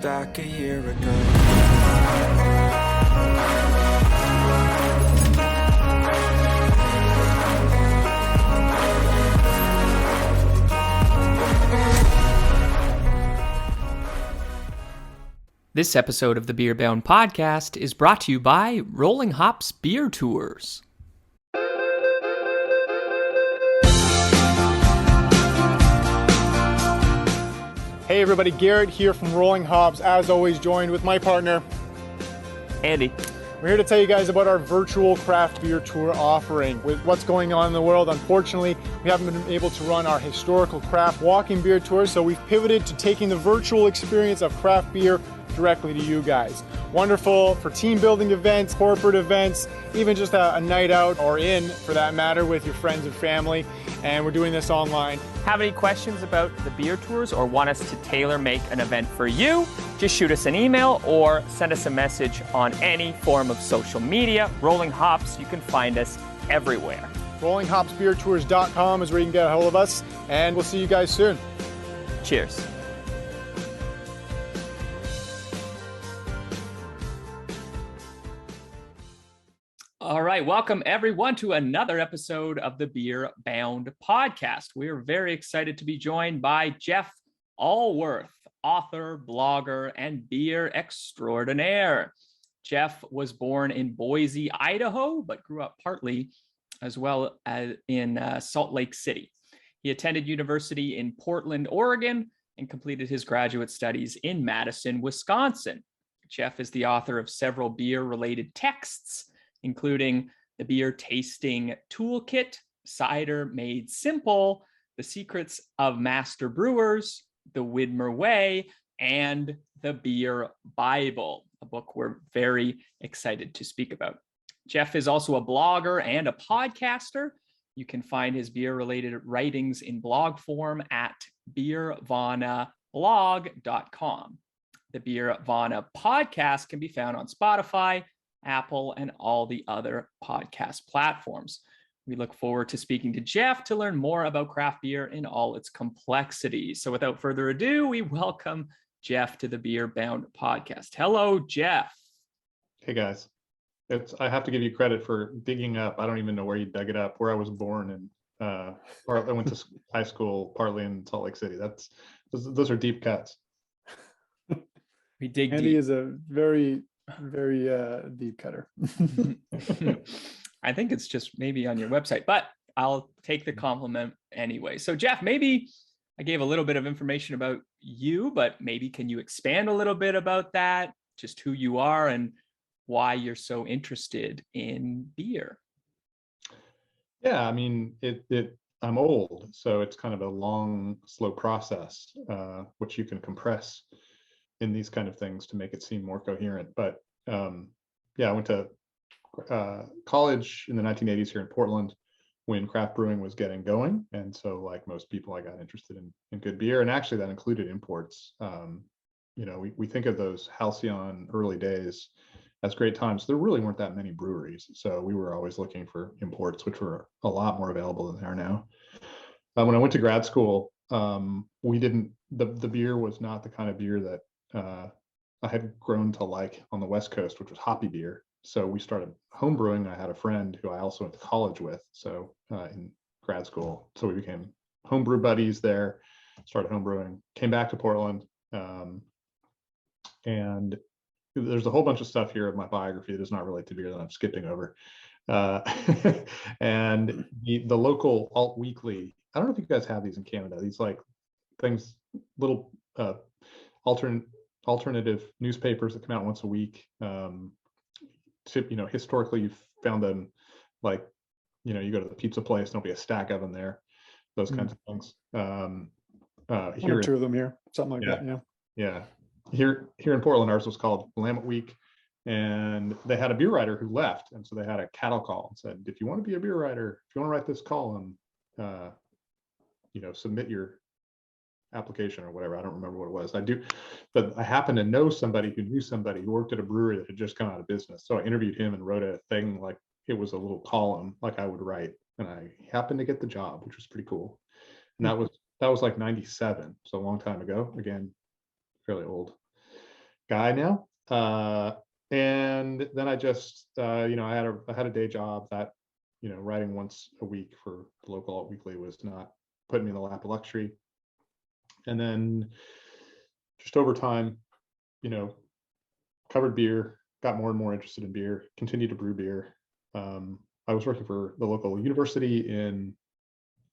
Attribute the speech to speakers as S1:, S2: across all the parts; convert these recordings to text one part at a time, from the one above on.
S1: Back a year ago.
S2: This episode of the Beer Bound Podcast is brought to you by Rolling Hops Beer Tours.
S3: Hey everybody, Garrett here from Rolling Hops, as always joined with my partner,
S2: Andy.
S3: We're here to tell you guys about our virtual craft beer tour offering. With what's going on in the world, unfortunately, we haven't been able to run our historical craft walking beer tours, so we've pivoted to taking the virtual experience of craft beer directly to you guys. Wonderful for team building events, corporate events, even just a night out or in, for that matter, with your friends and family. And we're doing this online.
S2: Have any questions about the beer tours or want us to tailor make an event for you? Just shoot us an email or send us a message on any form of social media. Rolling Hops, you can find us everywhere.
S3: RollingHopsBeerTours.com is where you can get a hold of us, and we'll see you guys soon.
S2: Cheers. All right, welcome everyone to another episode of the Beer Bound Podcast. We're very excited to be joined by Jeff Alworth, author, blogger, and beer extraordinaire. Jeff was born in Boise, Idaho, but grew up partly as well as in Salt Lake City. He attended university in Portland, Oregon, and completed his graduate studies in Madison, Wisconsin. Jeff is the author of several beer-related texts, including the Beer Tasting Toolkit, Cider Made Simple, The Secrets of Master Brewers, the Widmer Way, and the Beer Bible, a book we're very excited to speak about. Jeff is also a blogger and a podcaster. You can find his beer-related writings in blog form at beervanablog.com. The Beervana podcast can be found on Spotify, Apple, and all the other podcast platforms. We look forward to speaking to Jeff to learn more about craft beer in all its complexities. So without further ado, we welcome Jeff to the Beer Bound Podcast. Hello, Jeff.
S4: Hey guys. I have to give you credit for digging up. I don't even know where you dug it up, where I was born, and I went to high school partly in Salt Lake City. Those are deep cuts.
S2: We dig
S3: Andy
S2: deep.
S3: is a very deep cutter.
S2: I think it's just maybe on your website, but I'll take the compliment anyway. So Jeff, maybe I gave a little bit of information about you, but maybe can you expand a little bit about that, just who you are and why you're so interested in beer?
S4: Yeah, I mean, I'm old, so it's kind of a long, slow process, which you can compress in these kind of things to make it seem more coherent. But yeah, I went to college in the 1980s here in Portland when craft brewing was getting going. And so like most people, I got interested in good beer. And actually that included imports. We think of those halcyon early days as great times. There really weren't that many breweries. So we were always looking for imports, which were a lot more available than they are now. When I went to grad school, the beer was not the kind of beer that I had grown to like on the West Coast, which was hoppy beer. So we started home brewing. I had a friend who I also went to college with, so in grad school. So we became homebrew buddies there, started home brewing, came back to Portland. And there's a whole bunch of stuff here of my biography that does not relate to beer that I'm skipping over. And the local alt weekly, I don't know if you guys have these in Canada, these like things, little alternative newspapers that come out once a week. Historically you've found them like, you go to the pizza place, there'll be a stack of them there, those kinds of things.
S3: One or two of them here, something like that.
S4: Yeah. Here in Portland, ours was called Willamette Week, and they had a beer writer who left, and so they had a cattle call and said, if you want to be a beer writer, if you want to write this column, submit your application or whatever. I don't remember what it was. But I happen to know somebody who knew somebody who worked at a brewery that had just gone out of business. So I interviewed him and wrote a thing like it was a little column like I would write, and I happened to get the job, which was pretty cool. And that was like 97, so a long time ago. Again, fairly old. guy now. And then I just, I had a day job that, writing once a week for the local alt weekly was not putting me in the lap of luxury. And then just over time, covered beer, got more and more interested in beer, continued to brew beer. I was working for the local university in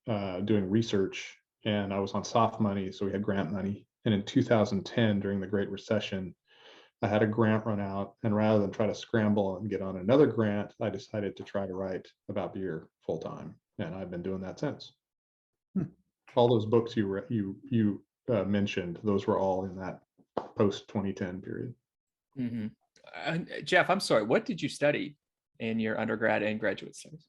S4: doing research, and I was on soft money, so we had grant money. And in 2010, during the Great Recession, I had a grant run out, and rather than try to scramble and get on another grant, I decided to try to write about beer full time, and I've been doing that since. All those books you mentioned, those were all in that post 2010 period.
S2: Jeff, I'm sorry, what did you study in your undergrad and graduate studies?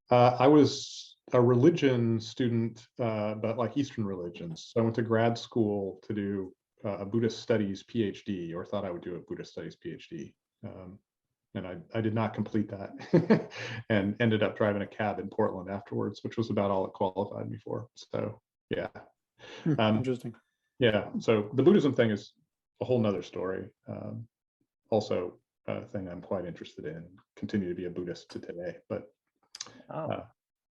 S4: I was a religion student, but like Eastern religions. So I went to grad school to do a Buddhist studies PhD, or thought I would do a Buddhist studies PhD. And I did not complete that and ended up driving a cab in Portland afterwards, which was about all it qualified me for. So, yeah.
S3: Interesting.
S4: Yeah. So the Buddhism thing is a whole nother story. Also a thing I'm quite interested in, continue to be a Buddhist to today, but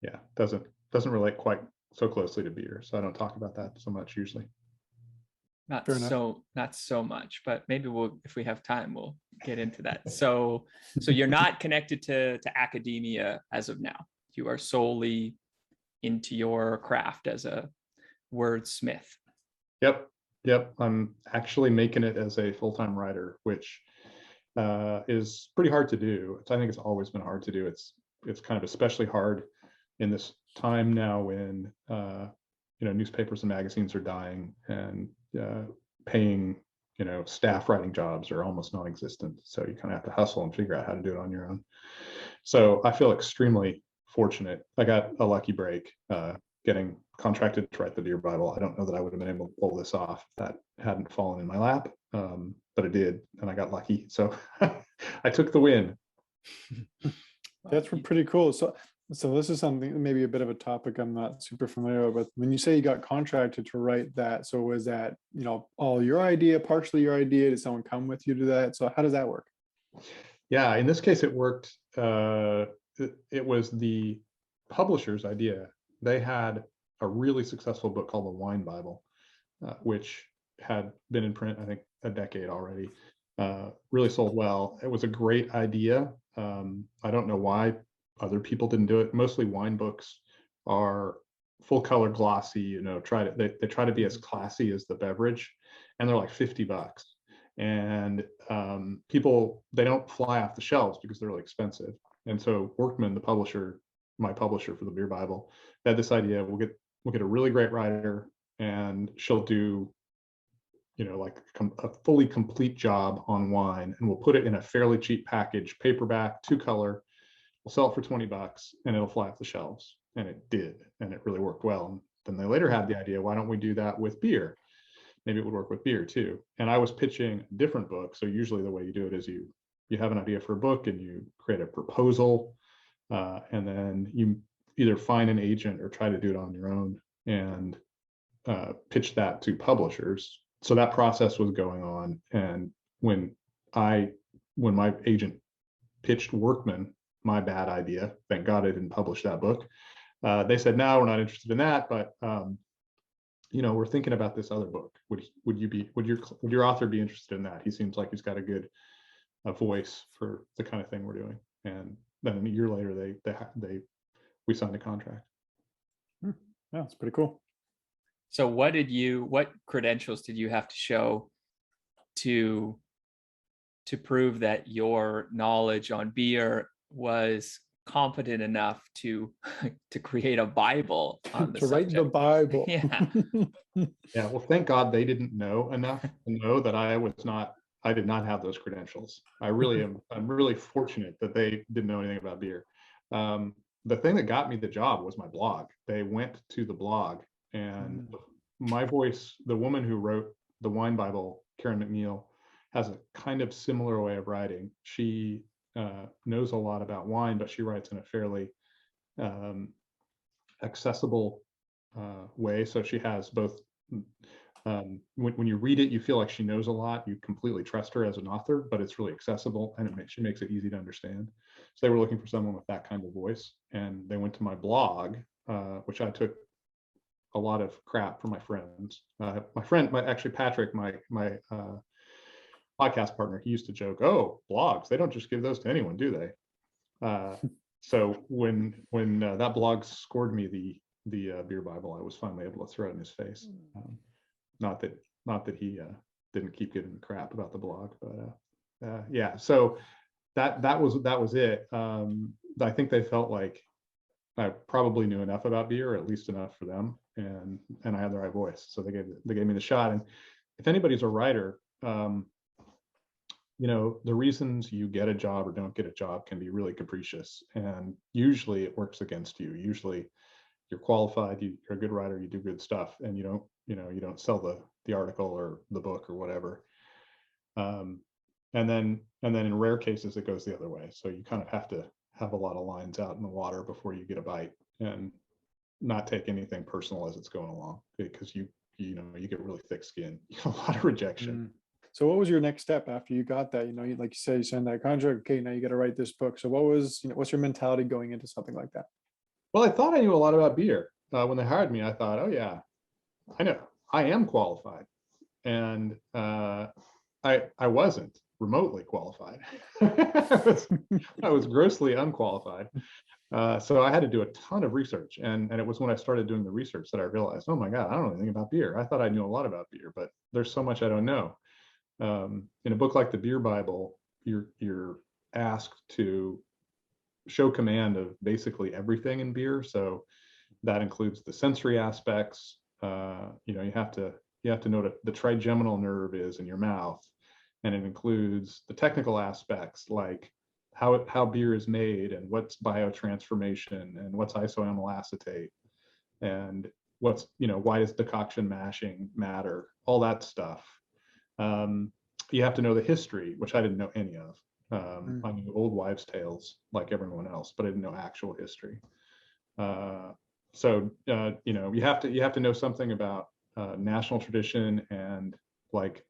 S4: yeah, doesn't relate quite so closely to beer. So I don't talk about that so much usually.
S2: Not so much, but maybe if we have time, we'll get into that. So you're not connected to academia as of now. You are solely into your craft as a wordsmith.
S4: Yep. I'm actually making it as a full-time writer, which is pretty hard to do. I think it's always been hard to do. It's kind of especially hard in this time now when newspapers and magazines are dying, and paying staff writing jobs are almost non-existent. So you kind of have to hustle and figure out how to do it on your own. So I feel extremely fortunate. I got a lucky break getting contracted to write the Beer Bible. I don't know that I would have been able to pull this off if that hadn't fallen in my lap, but it did, and I got lucky. So I took the win.
S3: That's pretty cool. So this is something, maybe a bit of a topic I'm not super familiar with. When you say you got contracted to write that, so was that, all your idea, partially your idea? Did someone come with you to that? So how does that work?
S4: Yeah, in this case, it worked. It was the publisher's idea. They had a really successful book called The Wine Bible, which had been in print, I think, a decade already. Really sold well. It was a great idea. I don't know why other people didn't do it. Mostly wine books are full color, glossy, they try to be as classy as the beverage, and they're like $50. And people, they don't fly off the shelves because they're really expensive. And so Workman, the publisher, my publisher for the Beer Bible, had this idea: we'll get a really great writer, and she'll do like a fully complete job on wine, and we'll put it in a fairly cheap package, paperback, 2-color. We'll sell it for $20 and it'll fly off the shelves. And it did, and it really worked well. And then they later had the idea, why don't we do that with beer? Maybe it would work with beer too. And I was pitching a different book. So usually the way you do it is you have an idea for a book, and you create a proposal, and then you either find an agent or try to do it on your own and pitch that to publishers. So that process was going on. And when my agent pitched Workman my bad idea, thank God I didn't publish that book, they said, no, we're not interested in that, but we're thinking about this other book. Would your author be interested in that? He seems like he's got a good voice for the kind of thing we're doing. And then a year later, we signed a contract.
S3: Yeah, it's pretty cool.
S2: So what credentials did you have to show to prove that your knowledge on beer was competent enough to create a Bible on the subject?
S3: Write the Bible?
S2: Yeah.
S4: Yeah. Well, thank God they didn't know enough to know that I did not have those credentials. I'm really fortunate that they didn't know anything about beer. The thing that got me the job was my blog. They went to the blog, and my voice, the woman who wrote the Wine Bible, Karen McNeil, has a kind of similar way of writing. She knows a lot about wine, but she writes in a fairly accessible way. So she has both when you read it, you feel like she knows a lot. You completely trust her as an author, but it's really accessible, and she makes it easy to understand. So they were looking for someone with that kind of voice, and they went to my blog, which I took a lot of crap from my friends. Actually Patrick, my podcast partner, he used to joke, "Oh, blogs, they don't just give those to anyone, do they?" So when that blog scored me the beer Bible, I was finally able to throw it in his face. Not that he didn't keep giving crap about the blog, but yeah. So that was it. I think they felt like I probably knew enough about beer, or at least enough for them, and I had the right voice, so they gave me the shot. And if anybody's a writer, the reasons you get a job or don't get a job can be really capricious, and usually it works against you. Usually you're qualified, you're a good writer, you do good stuff, and you don't sell the article or the book or whatever. And then in rare cases it goes the other way. So you kind of have to have a lot of lines out in the water before you get a bite, and not take anything personal as it's going along, because you get really thick skin. You get a lot of rejection.
S3: So what was your next step after you got that? Like you said, you signed that contract. Okay, now you got to write this book. So what's your mentality going into something like that?
S4: Well, I thought I knew a lot about beer. When they hired me, I thought, oh yeah, I know I am qualified, and I wasn't remotely qualified. I was grossly unqualified. So I had to do a ton of research, and it was when I started doing the research that I realized, oh my God, I don't know anything about beer. I thought I knew a lot about beer, but there's so much I don't know. In a book like the Beer Bible, you're asked to show command of basically everything in beer. So that includes the sensory aspects. You have to know what the trigeminal nerve is in your mouth, and it includes the technical aspects, like how beer is made, and what's biotransformation, and what's isoamyl acetate, and why does decoction mashing matter, all that stuff. You have to know the history, which I didn't know any of. I knew old wives' tales like everyone else, but I didn't know actual history. So you have to know something about national tradition, and what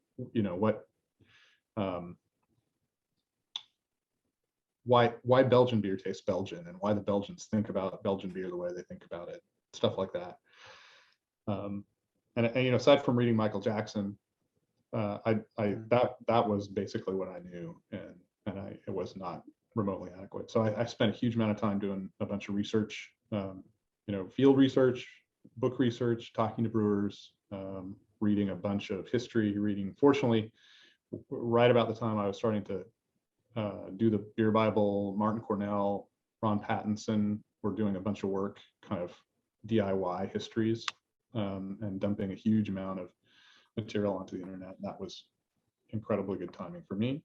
S4: why Belgian beer tastes Belgian, and why the Belgians think about Belgian beer the way they think about it, stuff like that. And aside from reading Michael Jackson, that was basically what I knew, and it was not remotely adequate. So I spent a huge amount of time doing a bunch of research, field research, book research, talking to brewers, reading a bunch of history, fortunately, right about the time I was starting to do the Beer Bible, Martin Cornell, Ron Pattinson were doing a bunch of work, kind of DIY histories, and dumping a huge amount of material onto the internet. That was incredibly good timing for me.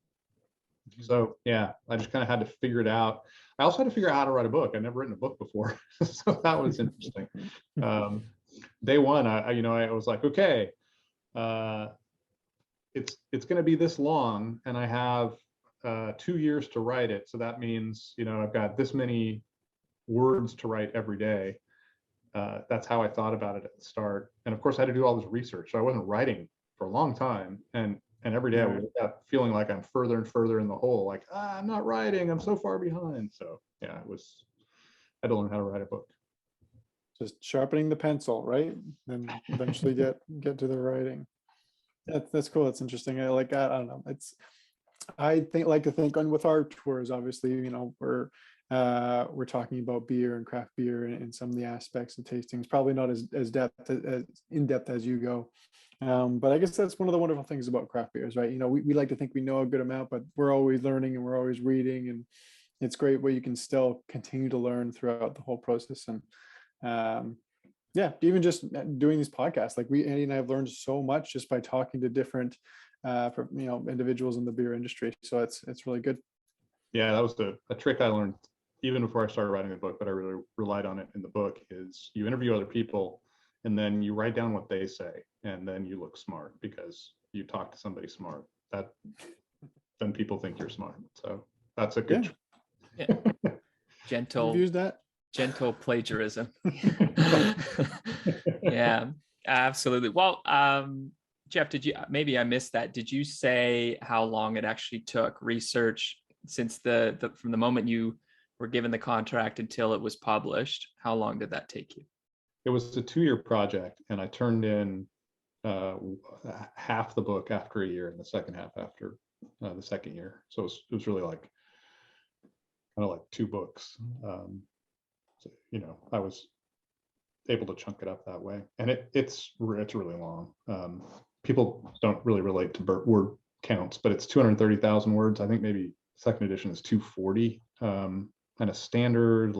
S4: So yeah, I just kind of had to figure it out. I also had to figure out how to write a book. I'd never written a book before, so that was interesting. Day one, I was like, okay, it's going to be this long, and I have 2 years to write it. So that means I've got this many words to write every day. That's how I thought about it at the start. And of course, I had to do all this research. So I wasn't writing for a long time. And every day I was feeling like I'm further and further in the hole, like, I'm not writing, I'm so far behind. So yeah, I had to learn how to write a book.
S3: Just sharpening the pencil, right? And eventually get to the writing. That's cool. That's interesting. I like that. I don't know. Like to think on with our tours, obviously, we're talking about beer and craft beer and some of the aspects of tastings, probably not as in depth as you go. But I guess that's one of the wonderful things about craft beers, right? We like to think we know a good amount, but we're always learning and we're always reading, and it's great where you can still continue to learn throughout the whole process. And even just doing these podcasts, like Andy and I have learned so much just by talking to different individuals in the beer industry. So it's really good.
S4: Yeah, that was a trick I learned even before I started writing the book, but I really relied on it in the book, is you interview other people and then you write down what they say, and then you look smart because you talk to somebody smart. Then people think you're smart. So that's a good
S2: trick. Yeah. Gentle.
S3: Use that.
S2: Gentle plagiarism. Yeah, absolutely. Well, Jeff, did you, maybe I missed that. Did you say how long it actually took research since from the moment you were given the contract until it was published? How long did that take you?
S4: It was a 2-year project, and I turned in half the book after a year and the second half after the second year. So it was really like kind of like 2 books. So, I was able to chunk it up that way, and it's really long. People don't really relate to word counts, but it's 230,000 words. I think maybe second edition is 240, and a standard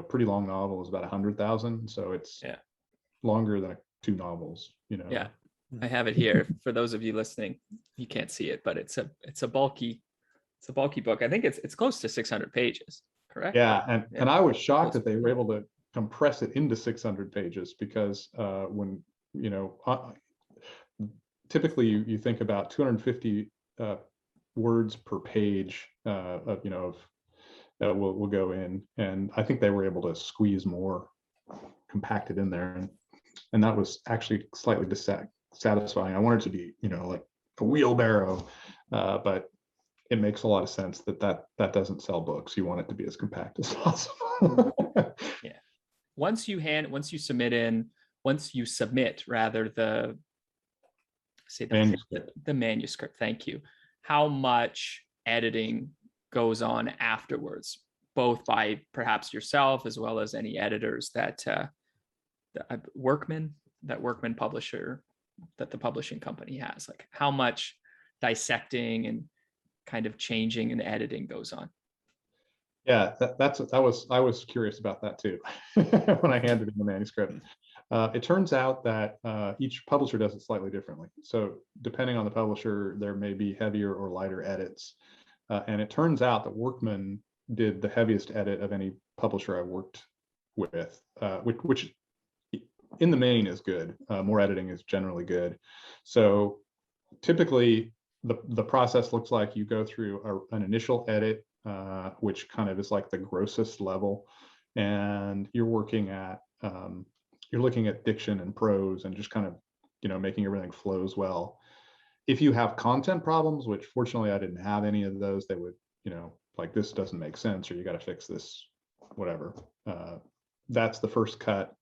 S4: pretty long novel is about 100,000. So it's longer than 2 novels.
S2: Yeah, I have it here for those of you listening. You can't see it, but it's a bulky book. I think it's close to 600 pages. Correct?
S4: Yeah, and I was shocked that they were able to compress it into 600 pages because when typically you think about 250 words per page that will go in, and I think they were able to squeeze more compacted in there, and that was actually slightly dissatisfying. I wanted it to be like a wheelbarrow, but it makes a lot of sense that doesn't sell books. You want it to be as compact as possible.
S2: Yeah. Once you submit rather the manuscript. Thank you. How much editing goes on afterwards, both by perhaps yourself as well as any editors that Workman publisher that the publishing company has? Like, how much dissecting and kind of changing and editing goes on?
S4: Yeah, I was curious about that too when I handed in the manuscript. It turns out that each publisher does it slightly differently. So depending on the publisher, there may be heavier or lighter edits. And it turns out that Workman did the heaviest edit of any publisher I worked with, which in the main is good. More editing is generally good. So typically the process looks like you go through an initial edit, which kind of is like the grossest level, and you're looking at diction and prose and just kind of making everything flows well. If you have content problems, which fortunately I didn't have any of those, they would like, this doesn't make sense, or you got to fix this, whatever. That's the first cut.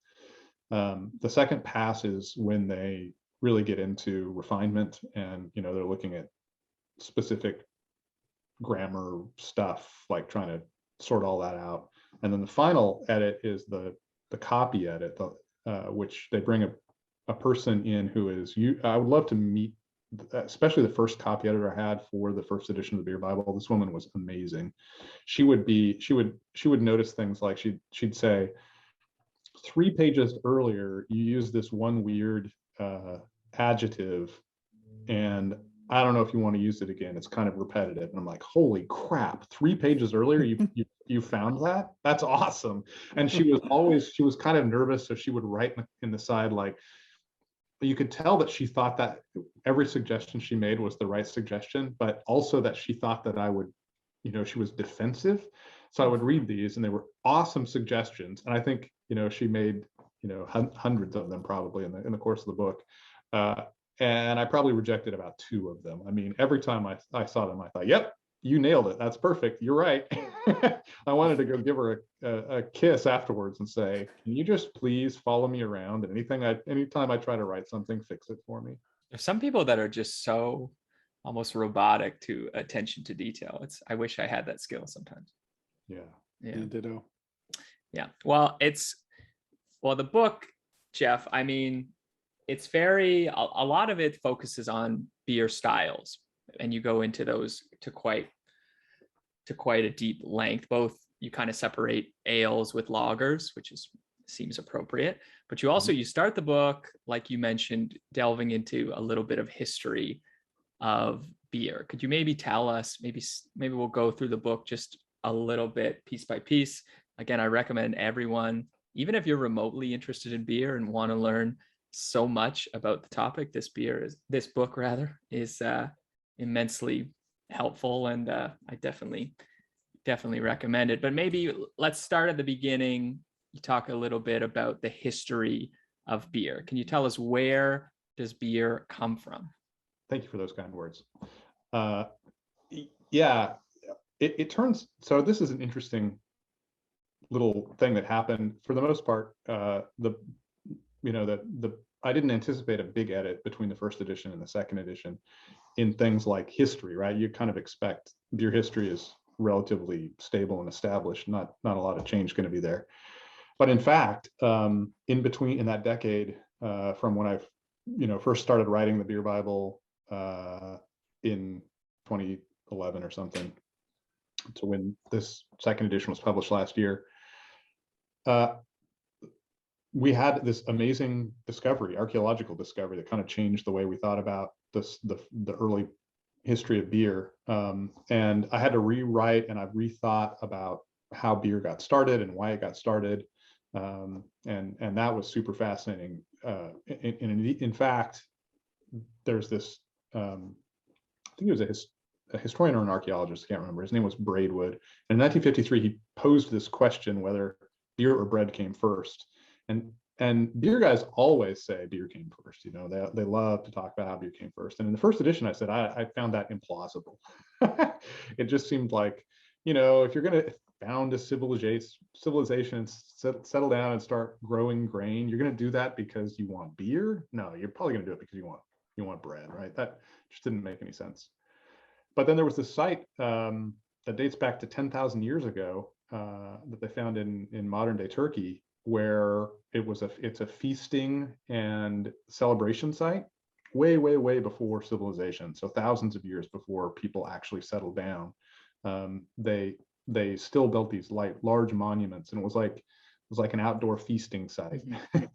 S4: The second pass is when they really get into refinement, and they're looking at specific grammar stuff, like trying to sort all that out. And then the final edit is the copy edit, which they bring a person in who is I would love to meet, especially the first copy editor I had for the first edition of the Beer Bible. This woman was amazing. She would notice things like she'd say, 3 pages earlier you used this one weird adjective, and I don't know if you want to use it again. It's kind of repetitive. And I'm like, holy crap, 3 pages earlier you found that? That's awesome. And she was kind of nervous, so she would write in the side, like, you could tell that she thought that every suggestion she made was the right suggestion, but also that she thought that I would, she was defensive. So I would read these, and they were awesome suggestions. And I think, she made, hundreds of them probably in the course of the book. And I probably rejected about 2 of them. I mean, every time I saw them, I thought, yep, you nailed it. That's perfect. You're right. I wanted to go give her a kiss afterwards and say, can you just please follow me around? And anytime I try to write something, fix it for me.
S2: There's some people that are just so almost robotic to attention to detail. I wish I had that skill sometimes.
S4: Yeah.
S3: Ditto.
S2: Yeah. Well, the book, Jeff, I mean, it's a lot of it focuses on beer styles, and you go into those to quite a deep length. Both, you kind of separate ales with lagers, which seems appropriate, but you also, you start the book, like you mentioned, delving into a little bit of history of beer. Could you maybe tell us, maybe we'll go through the book just a little bit, piece by piece. Again, I recommend everyone, even if you're remotely interested in beer and want to learn so much about the topic, this book is immensely helpful, and I definitely recommend it. But maybe let's start at the beginning. You talk a little bit about the history of beer. Can you tell us where does beer come from?
S4: Thank you for those kind words. Yeah, it turns, so this is an interesting little thing that happened. For the most part, I didn't anticipate a big edit between the first edition and the second edition in things like history, right? You kind of expect beer history is relatively stable and established, not a lot of change going to be there. But in fact, in that decade, from when I've first started writing the Beer Bible in 2011 or something, to when this second edition was published last year, we had this amazing archaeological discovery that kind of changed the way we thought about the early history of beer. And I had to rewrite, and I've rethought about how beer got started and why it got started. And that was super fascinating. In fact, there's this, I think it was a historian or an archaeologist, I can't remember. His name was Braidwood. And in 1953, he posed this question whether beer or bread came first. And beer guys always say beer came first. They love to talk about how beer came first. And in the first edition, I said I found that implausible. It just seemed like, if you're going to found a civilization and settle down and start growing grain, you're going to do that because you want beer? No, you're probably going to do it because you want bread, right? That just didn't make any sense. But then there was this site that dates back to 10,000 years ago that they found in modern day Turkey, where it's a feasting and celebration site way, way, way before civilization. So thousands of years before people actually settled down. They still built these large monuments, and it was like an outdoor feasting site.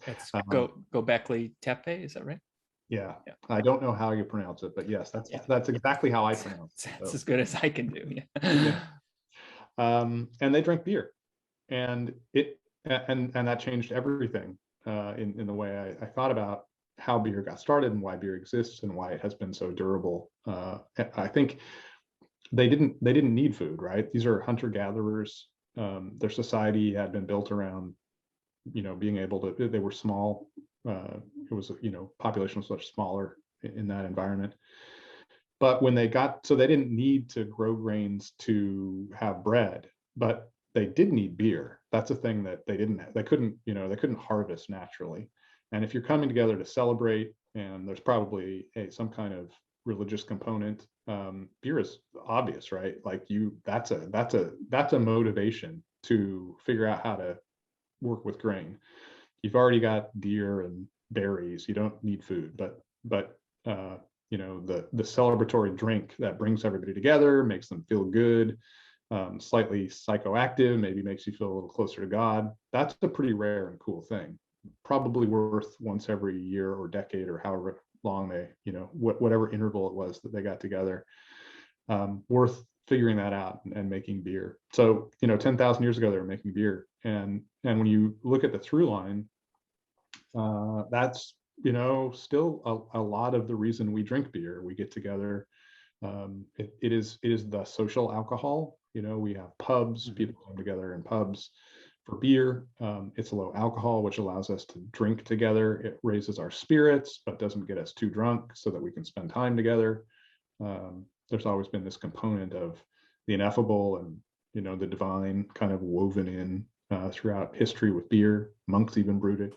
S2: It's Göbekli Tepe, is that right?
S4: Yeah. I don't know how you pronounce it, but yes, that's exactly how I pronounce it.
S2: That's as good as I can do.
S4: Yeah. And they drank beer, and that changed everything in the way I thought about how beer got started and why beer exists and why it has been so durable. I think they didn't need food, right? These are hunter-gatherers. Their society had been built around, being able to. They were small. It was, population was much smaller in that environment. But when they didn't need to grow grains to have bread, but they did need beer. That's a thing that they couldn't harvest naturally. And if you're coming together to celebrate, and there's probably some kind of religious component, beer is obvious, right? Like that's a motivation to figure out how to work with grain. You've already got deer and berries. You don't need food, but the celebratory drink that brings everybody together, makes them feel good, slightly psychoactive, maybe makes you feel a little closer to God. That's a pretty rare and cool thing. Probably worth once every year or decade or however long they, whatever interval it was that they got together, worth figuring that out and making beer. So, 10,000 years ago, they were making beer. And when you look at the through line, that's, still a lot of the reason we drink beer. We get together. It is the social alcohol. We have pubs, people come together in pubs for beer. It's low alcohol, which allows us to drink together. It raises our spirits, but doesn't get us too drunk so that we can spend time together. There's always been this component of the ineffable and, the divine kind of woven in throughout history with beer. Monks even brewed it.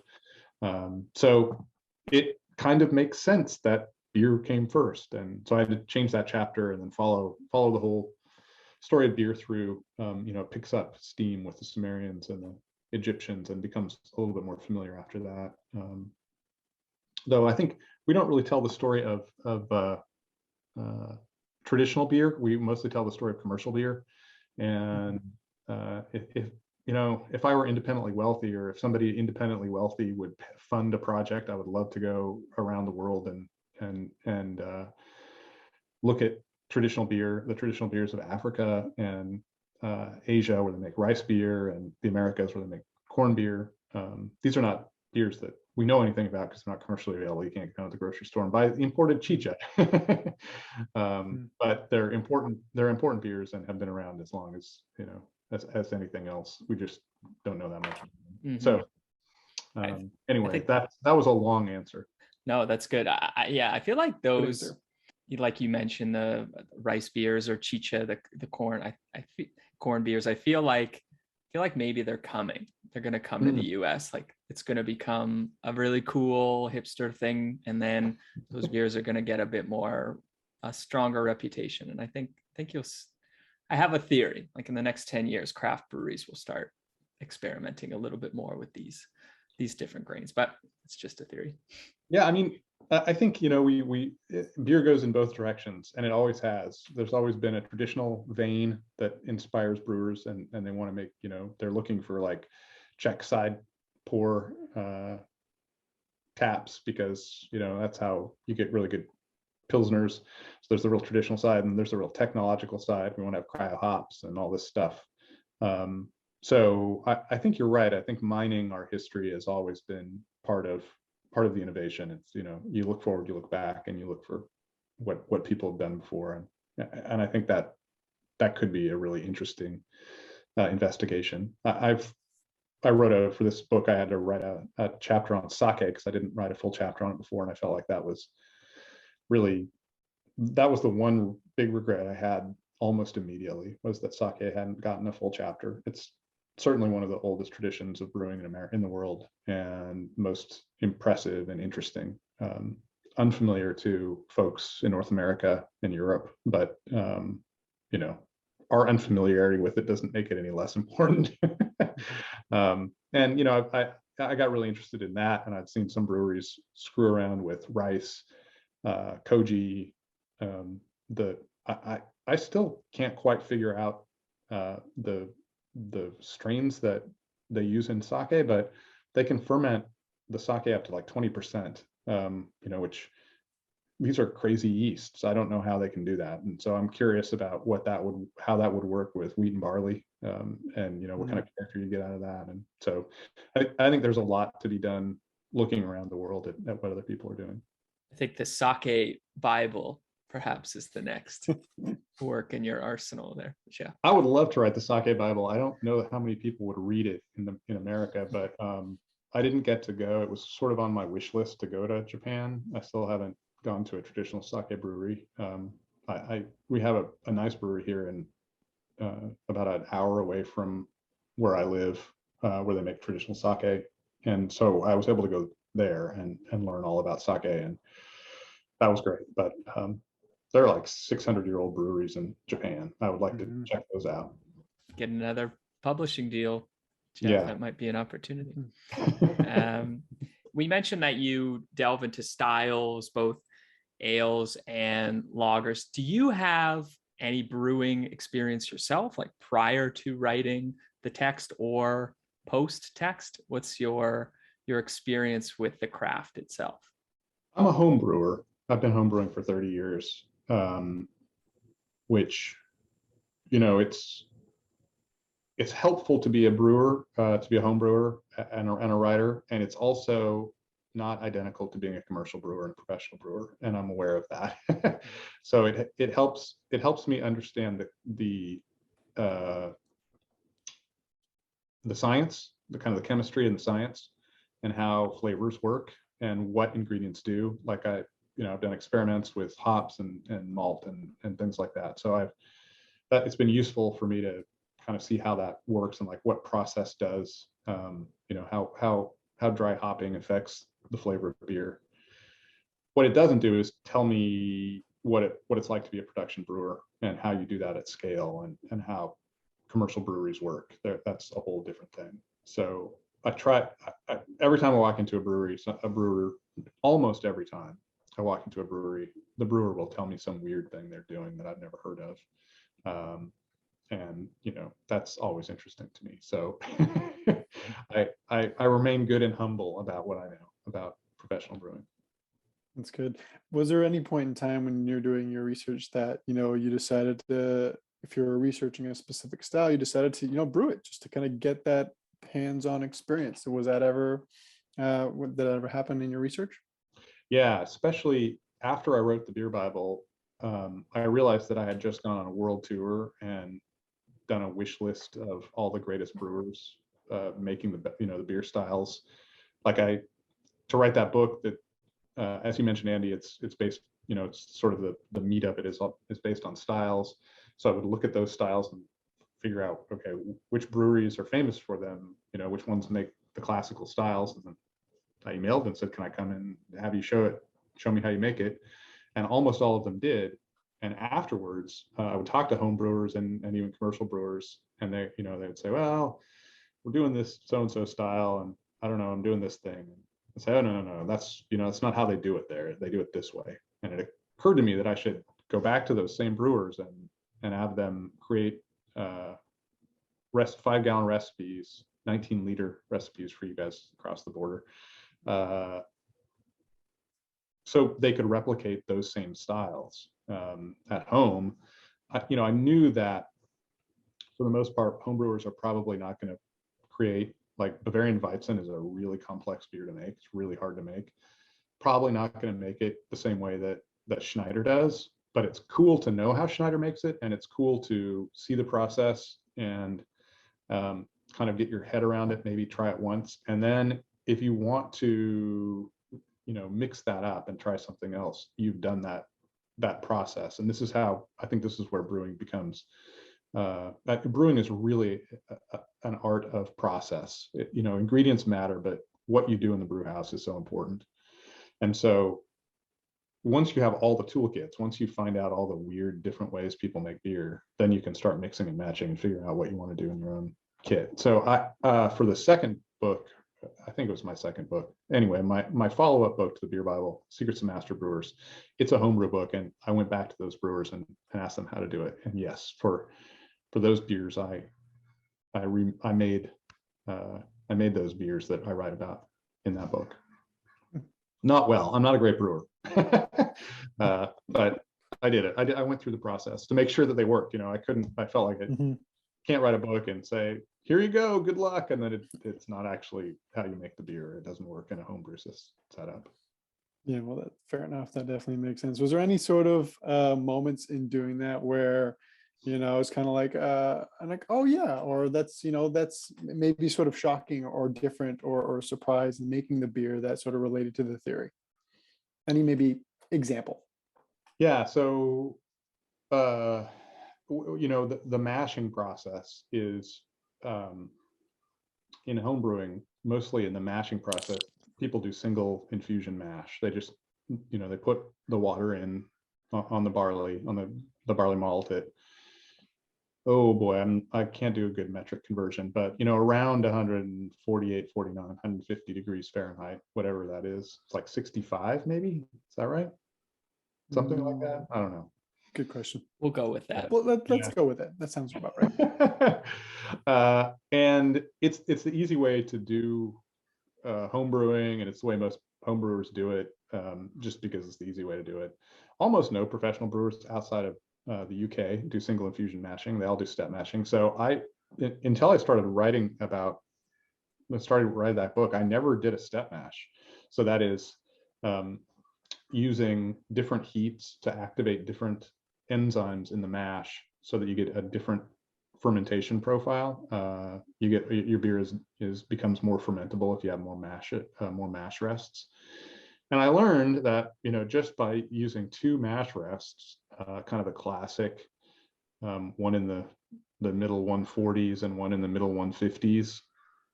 S4: So it kind of makes sense that beer came first. And so I had to change that chapter and then follow the whole story of beer through. It picks up steam with the Sumerians and the Egyptians and becomes a little bit more familiar after that. Though I think we don't really tell the story of traditional beer. We mostly tell the story of commercial beer. And if I were independently wealthy, or if somebody independently wealthy would fund a project, I would love to go around the world and look at traditional beer, the traditional beers of Africa and Asia, where they make rice beer, and the Americas, where they make corn beer. These are not beers that we know anything about because they're not commercially available. You can't go to the grocery store and buy the imported chicha. But they're important beers and have been around as long as, as anything else. We just don't know that much. So anyway, that was a long answer.
S2: No, that's good. Yeah, I feel like those,
S3: answer.
S2: like you mentioned, the rice beers or chicha, the corn, corn beers. I feel like maybe they're coming. They're gonna come to the US. Like it's gonna become a really cool hipster thing, and then those beers are gonna get a bit more a stronger reputation. And I think I have a theory. Like in the next 10 years, craft breweries will start experimenting a little bit more with these different grains. But it's just a theory.
S4: Yeah, I mean, I think, you know, beer goes in both directions, and it always has. There's always been a traditional vein that inspires brewers, and they want to make, you know, they're looking for like Czech side pour taps, because, you know, that's how you get really good pilsners. So there's the real traditional side, and there's the real technological side. We want to have cryo hops and all this stuff. So I think you're right. I think mining our history has always been part of the innovation. It's, you know, you look forward, you look back, and you look for what people have done before, and I think that could be a really interesting investigation. I wrote for this book, I had to write a chapter on sake, because I didn't write a full chapter on it before, and I felt like that was the one big regret I had almost immediately, was that sake hadn't gotten a full chapter. It's certainly one of the oldest traditions of brewing in the world, and most impressive and interesting. Unfamiliar to folks in North America and Europe, but you know, our unfamiliarity with it doesn't make it any less important. And you know, I got really interested in that, and I've seen some breweries screw around with rice, koji. I still can't quite figure out the strains that they use in sake, but they can ferment the sake up to like 20%, you know, which these are crazy yeasts. I don't know how they can do that. And so I'm curious about how that would work with wheat and barley, and, you know, what kind of character you get out of that. And so I think there's a lot to be done looking around the world at what other people are doing.
S2: I think the sake Bible perhaps is the next work in your arsenal there. But yeah,
S4: I would love to write the sake Bible. I don't know how many people would read it in America, but I didn't get to go. It was sort of on my wish list to go to Japan. I still haven't gone to a traditional sake brewery. We have a nice brewery here in about an hour away from where I live, where they make traditional sake, and so I was able to go there and learn all about sake, and that was great. But there are like 600-year-old breweries in Japan. I would like to check those out.
S2: Get another publishing deal, Jeff.
S4: Yeah,
S2: that might be an opportunity. We mentioned that you delve into styles, both ales and lagers. Do you have any brewing experience yourself, like prior to writing the text or post text? What's your experience with the craft itself?
S4: I'm a home brewer. I've been home brewing for 30 years, which, you know, it's helpful to be a brewer, to be a home brewer and a writer, and it's also not identical to being a commercial brewer and a professional brewer, and I'm aware of that. So it helps me understand the science, the kind of the chemistry and the science, and how flavors work and what ingredients do. Like I've done experiments with hops and malt and things like that. So it's been useful for me to kind of see how that works, and like what process does, how dry hopping affects the flavor of beer. What it doesn't do is tell me what it's like to be a production brewer, and how you do that at scale, and how commercial breweries work. That's a whole different thing. So every time I walk into a brewery, almost every time I walk into a brewery, the brewer will tell me some weird thing they're doing that I've never heard of. And that's always interesting to me. So I remain good and humble about what I know about professional brewing.
S3: That's good. Was there any point in time when you're doing your research that you decided to, if you're researching a specific style, you decided to brew it just to kind of get that hands-on experience? So was that ever did that ever happen in your research?
S4: Yeah, especially after I wrote the Beer Bible, I realized that I had just gone on a world tour and done a wish list of all the greatest brewers making the beer styles. To write that book, that as you mentioned, Andy, it's based, it's sort of the meat of it is based on styles. So I would look at those styles and figure out, okay, which breweries are famous for them, which ones make the classical styles. And then I emailed and said, can I come and have you show me how you make it? And almost all of them did. And afterwards, I would talk to home brewers and even commercial brewers, and they would say, well, we're doing this so-and-so style, and I don't know, I'm doing this thing. And say, oh, no, that's not how they do it there. They do it this way. And it occurred to me that I should go back to those same brewers and have them create 5-gallon recipes, 19-liter recipes for you guys across the border, so they could replicate those same styles at home. I knew that for the most part, homebrewers are probably not going to create, like Bavarian Weizen is a really complex beer to make. It's really hard to make. Probably not going to make it the same way that Schneider does, but it's cool to know how Schneider makes it, and it's cool to see the process and kind of get your head around it, maybe try it once. And then if you want to, mix that up and try something else, you've done that process. And this is how, I think this is where brewing becomes, brewing is really an art of process. Ingredients matter, but what you do in the brew house is so important. And so once you have all the toolkits, once you find out all the weird different ways people make beer, then you can start mixing and matching and figuring out what you want to do in your own kit. So for the second book, I think it was my second book. Anyway, my follow-up book to the Beer Bible, Secrets of Master Brewers, it's a homebrew book, and I went back to those brewers and asked them how to do it. And yes, for those beers, I made those beers that I write about in that book. Not well. I'm not a great brewer, but I did it. I went through the process to make sure that they worked. I felt like I can't write a book and say, here you go, good luck, and then it's not actually how you make the beer. It doesn't work in a homebrew setup.
S3: Yeah, well, that's fair enough. That definitely makes sense. Was there any sort of moments in doing that where, it's kind of like, I'm like, oh yeah, or that's maybe sort of shocking or different or surprised in making the beer that sort of related to the theory? Any maybe example?
S4: Yeah, so the mashing process is in home brewing, mostly in the mashing process, people do single infusion mash. They just they put the water in on the barley, the barley malt. Oh boy, I can't do a good metric conversion, but around 148, 49, 150 degrees Fahrenheit, whatever that is. It's like 65 maybe. Is that right? Something like that. I don't know.
S3: Good question.
S2: We'll go with that.
S3: Well, let's go with it. That sounds about right.
S4: And it's the easy way to do home brewing, and it's the way most home brewers do it, just because it's the easy way to do it. Almost no professional brewers outside of the UK do single infusion mashing. They all do step mashing. So until I started writing that book, I never did a step mash. So that is using different heats to activate different enzymes in the mash so that you get a different fermentation profile. Your beer becomes more fermentable if you have more mash rests. And I learned that just by using 2 mash rests, kind of a classic, one in the middle 140s and one in the middle 150s,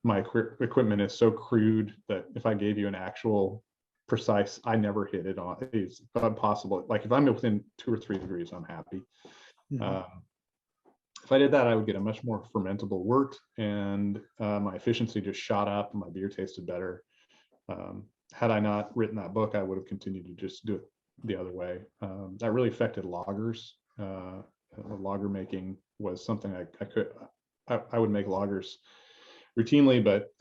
S4: my equipment is so crude that if I gave you an actual precise, I never hit it on. It's impossible. Like if I'm within 2 or 3 degrees, I'm happy. If I did that, I would get a much more fermentable wort, and my efficiency just shot up, and my beer tasted better. Had I not written that book, I would have continued to just do it the other way. That really affected lagers. Lager making was something I would make lagers routinely, but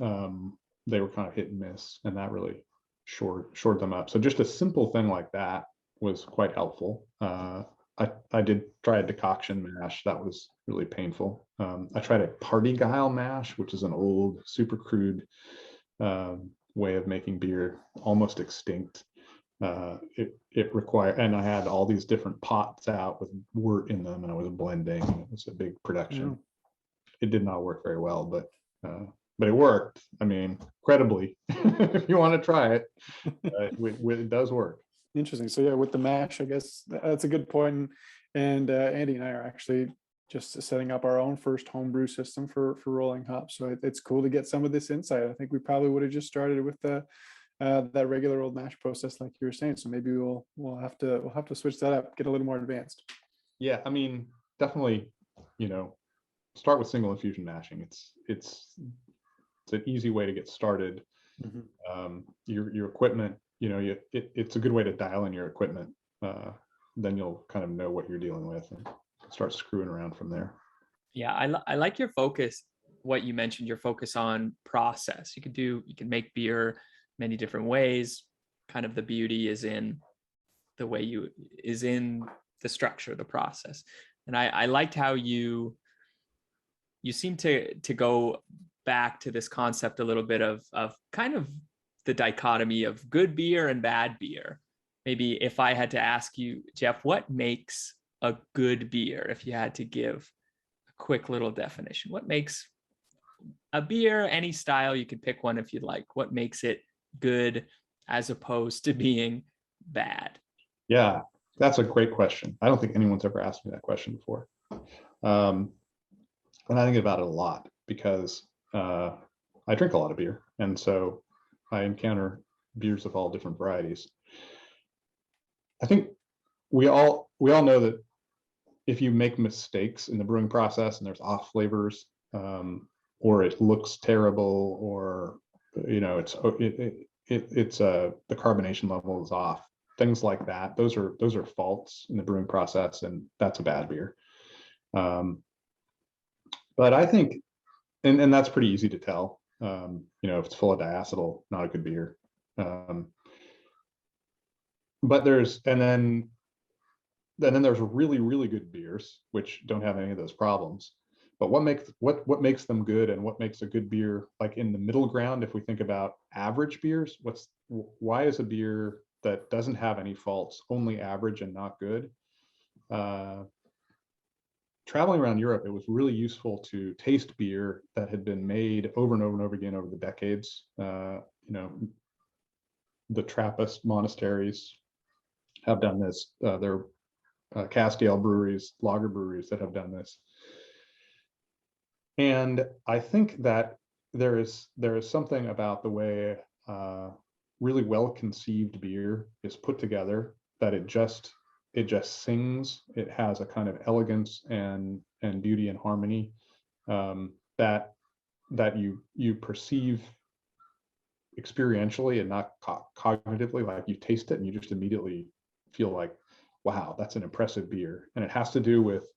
S4: they were kind of hit and miss, and that really shored them up. So just a simple thing like that was quite helpful. I did try a decoction mash. That was really painful. I tried a party guile mash, which is an old, super crude way of making beer, almost extinct. It required, and I had all these different pots out with wort in them, and I was blending. It was a big production. It did not work very well, but but it worked. I mean, credibly, if you want to try it, it does work.
S3: Interesting. So yeah, with the mash, I guess that's a good point. And Andy and I are actually just setting up our own first homebrew system for rolling hops. So it's cool to get some of this insight. I think we probably would have just started with the that regular old mash process, like you were saying. So maybe we'll have to switch that up, get a little more advanced.
S4: Yeah, I mean, definitely, start with single infusion mashing. It's an easy way to get started. Your equipment, it's a good way to dial in your equipment. Then you'll kind of know what you're dealing with and start screwing around from there.
S2: Yeah, I like your focus, what you mentioned, your focus on process. You can make beer many different ways. Kind of the beauty is in the structure, the process. And I liked how you seem to go back to this concept a little bit of kind of the dichotomy of good beer and bad beer. Maybe if I had to ask you, Jeff, what makes a good beer? If you had to give a quick little definition, what makes a beer, any style, you could pick one if you'd like, what makes it good as opposed to being bad?
S4: Yeah, that's a great question. I don't think anyone's ever asked me that question before. And I think about it a lot because I drink a lot of beer. And so I encounter beers of all different varieties. I think we all know that if you make mistakes in the brewing process and there's off flavors, or it looks terrible, or the carbonation level is off, things like that, those are faults in the brewing process, and that's a bad beer. But I think, and that's pretty easy to tell. If it's full of diacetyl, not a good beer. But there's really, really good beers which don't have any of those problems. But what makes them good, and what makes a good beer, like in the middle ground, if we think about average beers, why is a beer that doesn't have any faults only average and not good? Traveling around Europe, it was really useful to taste beer that had been made over and over and over again over the decades. The Trappist monasteries have done this. There are cask ale breweries, lager breweries that have done this. And I think that there is something about the way really well-conceived beer is put together, that it just sings. It has a kind of elegance and beauty and harmony that you perceive experientially and not cognitively. Like you taste it and you just immediately feel like, wow, that's an impressive beer. And it has to do with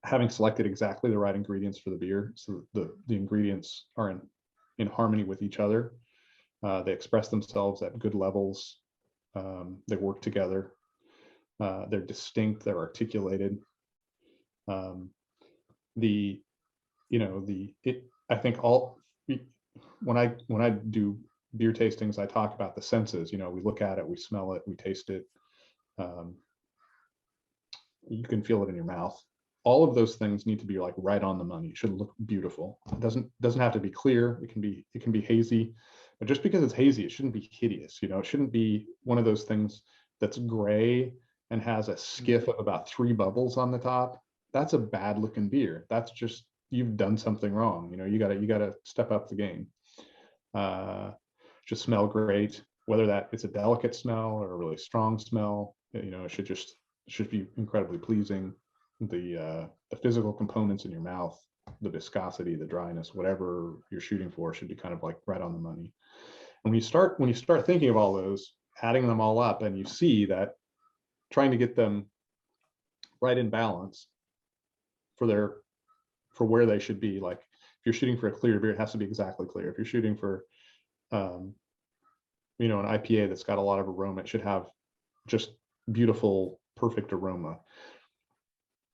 S4: having selected exactly the right ingredients for the beer, so the ingredients are in harmony with each other. They express themselves at good levels. They work together. They're distinct. They're articulated. I think when I do beer tastings, I talk about the senses. We look at it, we smell it, we taste it. You can feel it in your mouth. All of those things need to be like right on the money. It should look beautiful. It doesn't have to be clear. It can be hazy, but just because it's hazy, it shouldn't be hideous. It shouldn't be one of those things that's gray and has a skiff of about 3 bubbles on the top. That's a bad looking beer. That's just, you've done something wrong. You gotta step up the game. Just smell great, whether that it's a delicate smell or a really strong smell. It should be incredibly pleasing. The physical components in your mouth, the viscosity, the dryness, whatever you're shooting for, should be kind of like right on the money. And when you start thinking of all those, adding them all up, and you see that trying to get them right in balance for where they should be. Like if you're shooting for a clear beer, it has to be exactly clear. If you're shooting for an IPA that's got a lot of aroma, it should have just beautiful, perfect aroma.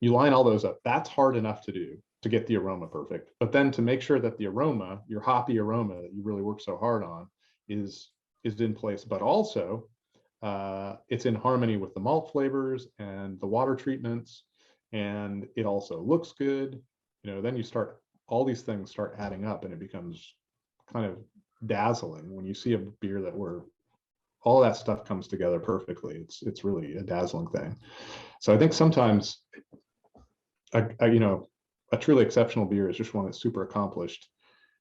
S4: You line all those up. That's hard enough to do, to get the aroma perfect. But then to make sure that the aroma, your hoppy aroma that you really work so hard on, is in place, but also it's in harmony with the malt flavors and the water treatments, and it also looks good. Then you start all these things start adding up, and it becomes kind of dazzling when you see a beer that where all that stuff comes together perfectly. It's really a dazzling thing. So I think sometimes a truly exceptional beer is just one that's super accomplished.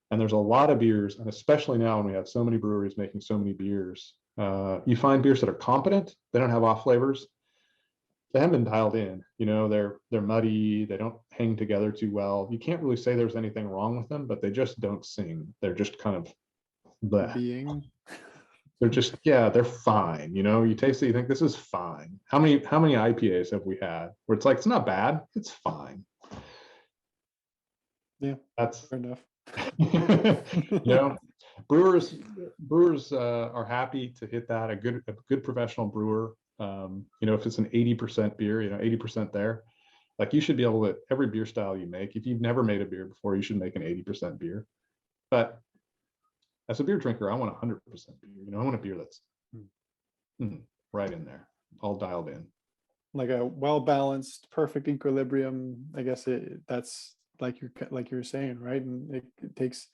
S4: And there's a lot of beers, and especially now when we have so many breweries making so many beers, you find beers that are competent. They don't have off flavors. They haven't been dialed in. They're muddy. They don't hang together too well. You can't really say there's anything wrong with them, but they just don't sing. They're just kind of bleh.
S3: Being.
S4: They're just, yeah, they're fine. You taste it, you think this is fine. How many IPAs have we had where it's like, it's not bad, it's fine.
S3: Yeah,
S4: that's
S3: fair enough.
S4: Brewers are happy to hit that. A good professional brewer, if it's an 80% beer, 80% there, like you should be able to, every beer style you make, if you've never made a beer before, you should make an 80% beer. But as a beer drinker, I want 100% beer. I want a beer that's right in there, all dialed in,
S3: like a well-balanced, perfect equilibrium. I guess that's like you're saying, right? And it takes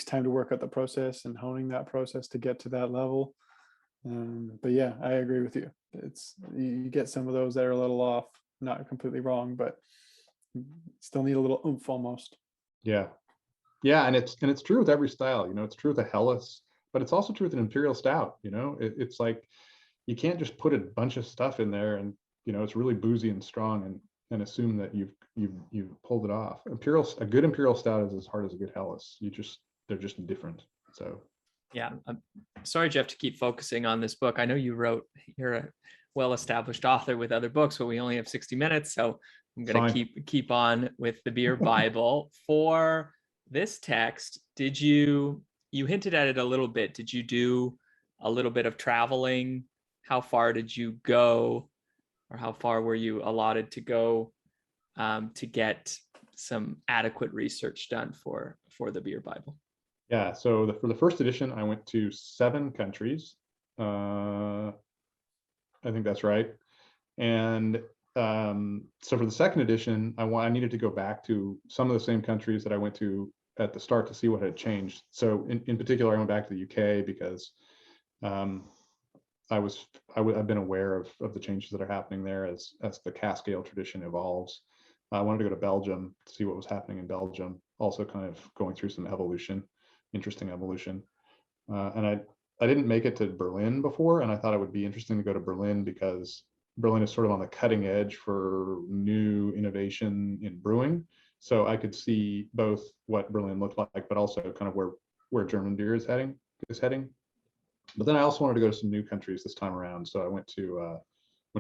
S3: time to work out the process and honing that process to get to that level. But yeah, I agree with you. You get some of those that are a little off, not completely wrong, but still need a little oomph almost.
S4: Yeah, and it's true with every style. It's true with a Helles, but it's also true with an Imperial Stout. It's like you can't just put a bunch of stuff in there and it's really boozy and strong and assume that you've pulled it off. A good Imperial Stout is as hard as a good Helles. They're just different. So
S2: yeah, I'm sorry, Jeff, to keep focusing on this book. I know you're a well-established author with other books, but we only have 60 minutes, so I'm going to keep on with the Beer Bible. For this text, you hinted at it a little bit. Did you do a little bit of traveling? How far did you go, or how far were you allotted to go to get some adequate research done for the Beer Bible?
S4: Yeah, so for the first edition, I went to 7 countries. I think that's right. And so for the second edition, I needed to go back to some of the same countries that I went to at the start to see what had changed. So in particular, I went back to the UK because I've been aware of the changes that are happening there as the cask ale tradition evolves. I wanted to go to Belgium to see what was happening in Belgium, also kind of going through some interesting evolution. And I didn't make it to Berlin before, and I thought it would be interesting to go to Berlin because Berlin is sort of on the cutting edge for new innovation in brewing. So I could see both what Berlin looked like, but also kind of where German beer is heading. But then I also wanted to go to some new countries this time around. So I went to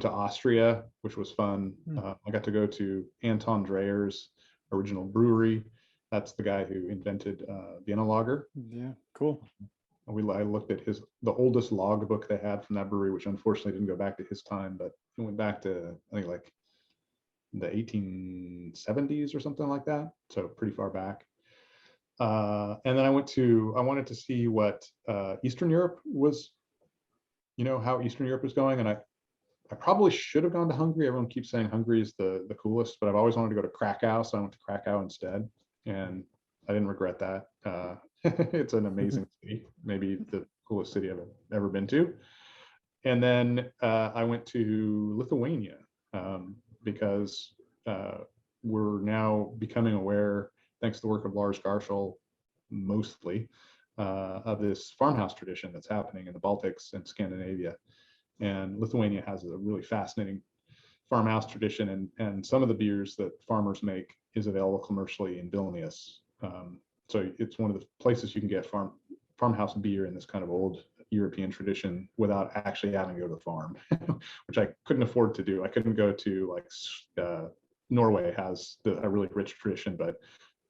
S4: Austria, which was fun. I got to go to Anton Dreyer's original brewery. That's the guy who invented Vienna Lager.
S3: Yeah, cool.
S4: I looked at the oldest log book they had from that brewery, which unfortunately didn't go back to his time, but it went back to, I think, like the 1870s or something like that. So pretty far back. And then I wanted to see what Eastern Europe was, how Eastern Europe is going. And I probably should have gone to Hungary. Everyone keeps saying Hungary is the coolest, but I've always wanted to go to Krakow, so I went to Krakow instead. And I didn't regret that. It's an amazing city, maybe the coolest city I've ever been to. And then I went to Lithuania because we're now becoming aware, thanks to the work of Lars Garshol, mostly, of this farmhouse tradition that's happening in the Baltics and Scandinavia. And Lithuania has a really fascinating farmhouse tradition, and some of the beers that farmers make is available commercially in Vilnius. So it's one of the places you can get farmhouse beer in this kind of old European tradition without actually having to go to the farm, which I couldn't afford to do. I couldn't go to Norway has a really rich tradition, but